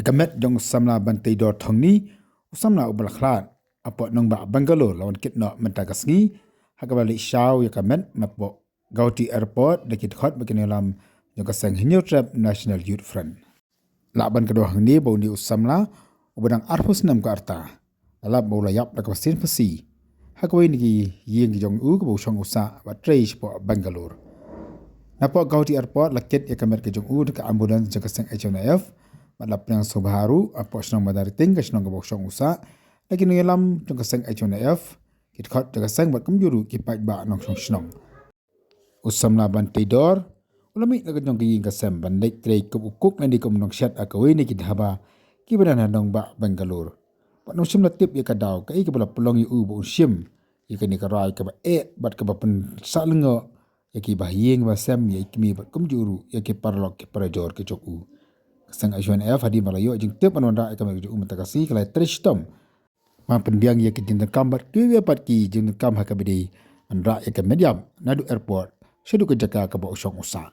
Yakamet jong Samla bantai dor thong ni Samla ubal khlat apo nong ba Bangalore lawan kitno mentakasngi hakabali shaw yakamet napo Gauti Airport dekit khot bakinelam jong kasang hinyo trap National Youth Front laban kedua hang ni bau ni Samla ubadang arhus nam ka arta alap bau layap dak pasin Phasi hakawai ni yeng jong u ko shong usa ba trace po Bangalore napo Gauti Airport lakit yakamet ke jong u dak ambulans jong kasang HNF malap yang sobaharu apo senang Madanryting ke senang kebosong usa lagi ngelam jong kasang HNF kit khot jong kasang bat kumjuru ki pai ba nong senang Samla bantai dor ulami nak jong ki kasam bandai trei ke ukuk nandi kom nong syat akawi ni kit haba ki badan nong ba Bangalore bat nong simla tip ya kadau kai ke bala pelong yu bu sim ya kini karai ke ba bat ke ba pen salengo ya ki bahyeng ba sam ya kimi bat kumjuru ya ki parlok ki parajor ke joku sang HNF hadi malayo jing tip anonda ka meg ju mentakasi kalai tristom ma pendiang ya kitin kambat ke pat ki jing kam hakabedi andra ya ke mediam nadu airport sedu ke jaka ka ba usong usa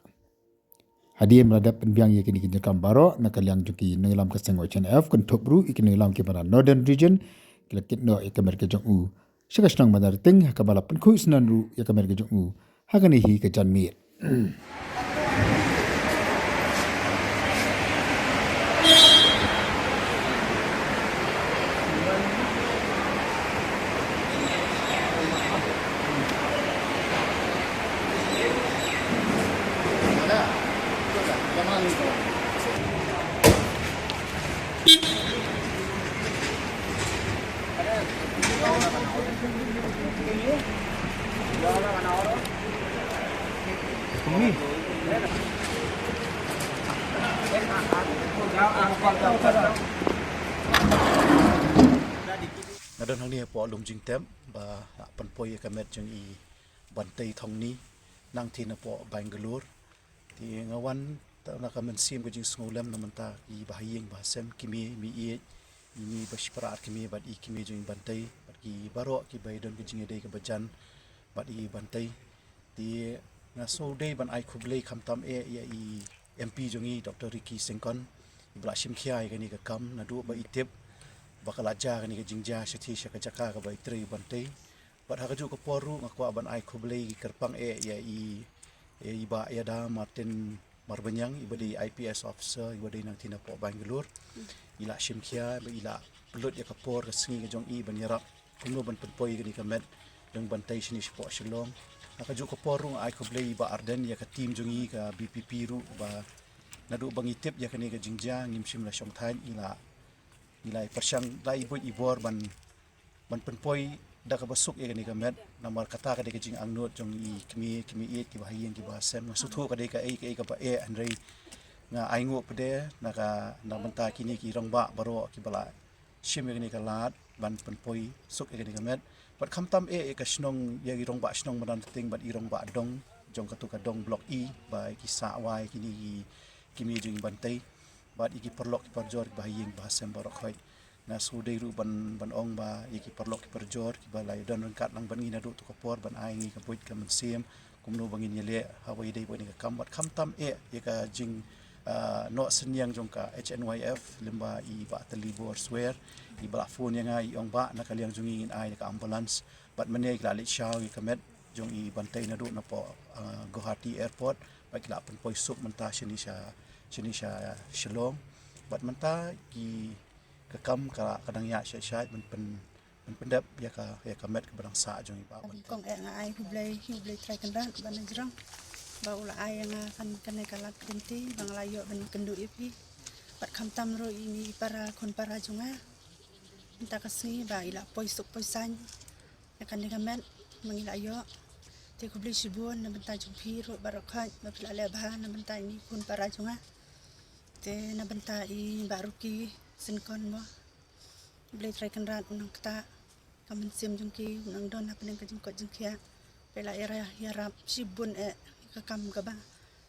hadi meladap pendiang ya kini kitin kam baro nakaliang juki nengelam ke sang HNF kun topru ikini lam ke pada northern region kilakit no ya ke merke jong u sekasnang Madanryting hakabala penku senanru ya ke merke jong u hakani hi ke janmir Ngadon hang ni po lum jing tem ba panpoi kamet jeng I bantai thong ni nang tin po Bangalore ti ngawan ta na kamen sim ko jing sngolem namanta I bahayeng ba sem kimi mi I ni bashpara kimi bad I kimi jing bantai bad ki baro ki baidon ki jing dei ke bajan bad I bantai ti na so dei ban ai khublei khamtam ya I MP jong I Dr. Ricky Sengkon ibla sim khiai ka ni ka kam na du ba itip bakal aja ka ni ka jingja sethi sya ka jaka ka bai tri bantai bat ha ka ju ka poru ngakwa ban ai khublei ki kerpang ya I ba ya da Martin Marbanyang ibadi IPS officer ibadi nang tina po Bangalore ila sim khia ila pelut ya ka por ka singi ka jong I ban yarap kumno ban penpoi ka ni ka met deng bantai sini po Shillong ha ka ju ka poru ai khublei ba arden ya ka team jong I ka BPP ru ba nadu bang itip ya ka ni ka jingja ngim sim la shong thain ila persyang la ibu ibor ban penpoi da ka basuk ya ni ka met namar kata ka de ka jing angnot jong I kimi it ki bahayeng ki bahasem su thu ka de ka ka ba anrei nga aingo pede na banta kini ki rongba baro ki bala sim ya ni ka lat ban penpoi suk ya ni ka met bat khamtam ka snong ya ki rongba snong Madanryting bat I rongba dong jong ka tu ka dong block E ba ki sa wai kini kimi jing bantai bat iki perlok ki parjor ki bahayeng bahasem barok khoi na sudai ru ban ong ba iki perlok ki parjor ki balai dan rengkat lang ban ngina du tu kapor ban ai ngi ka buit ka mensim kumno bangin yele hawai dei bo ni ka kam bat khamtam ya ka jing no senyang jong ka HNYF lemba I ba telibor swear I bala phone yang ai ong ba na kaliang jungin ai ka ambulance bat mene ki lali shaw ki kamet jong I bantai na du na po Guwahati Airport ba ki la pen poi sup menta sini sya Shillong bat menta ki kekam ka kadang ya syai pen pendap ya ka met ke barang sa jong I ba kong ai hublei trai kandan ban jrang ba ula ai nga kan kalat kenti bang layo ban kendu ipi bat khamtam ro ini para kon para jonga minta kasih ba ila poi suk poi san ya kan met mangila yo te hublei sibun na benta jumpi ro barakhat ba pila le ba na benta ini kon para jonga te na benta I baruki Sengkon mo blei trai kandan unang kata kamen sim jungki unang don apa nang kajing kot jungkia pela era yarap sibun ka kam ka ba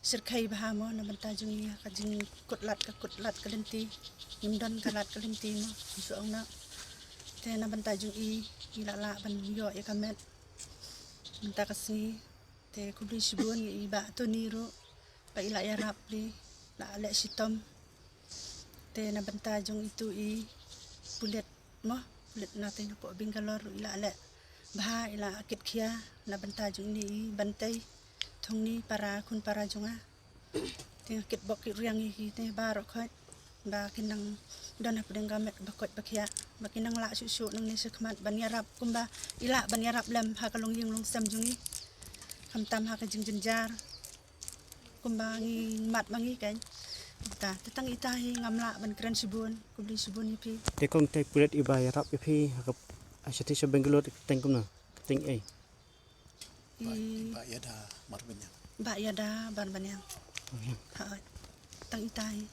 sirkai ba mo na benta jungi kajing kutlat ka lenti nimdon kalat ka lenti mo so na te na benta jungi ilala ban yo ya kamet benta kasi te kubli sibun I ba to niro pa ila yarap li la ale sitom te na banta jong itu pulit natin na po Bangalore ila ale baha ila akit kia na banta jong ni bantay thong ni para kun para jonga ting akit bok riang te baro khat ba kinang dona pedeng gamet bakot bakia makinang la susu nang ni sekmat banyarap kumba ila banyarap lam ha kalong yung long sam jongi kamtam ha ka jingjar kumba ngi mat mangi kan ta tetang itahi ngamla ban kran subun kubli subun ipi te kong te pulet iba yarap ipi hakap asyati sa Bangalore tengkum na teng Ba ya da marbanya. ba ya da ban banyang ha tang itahi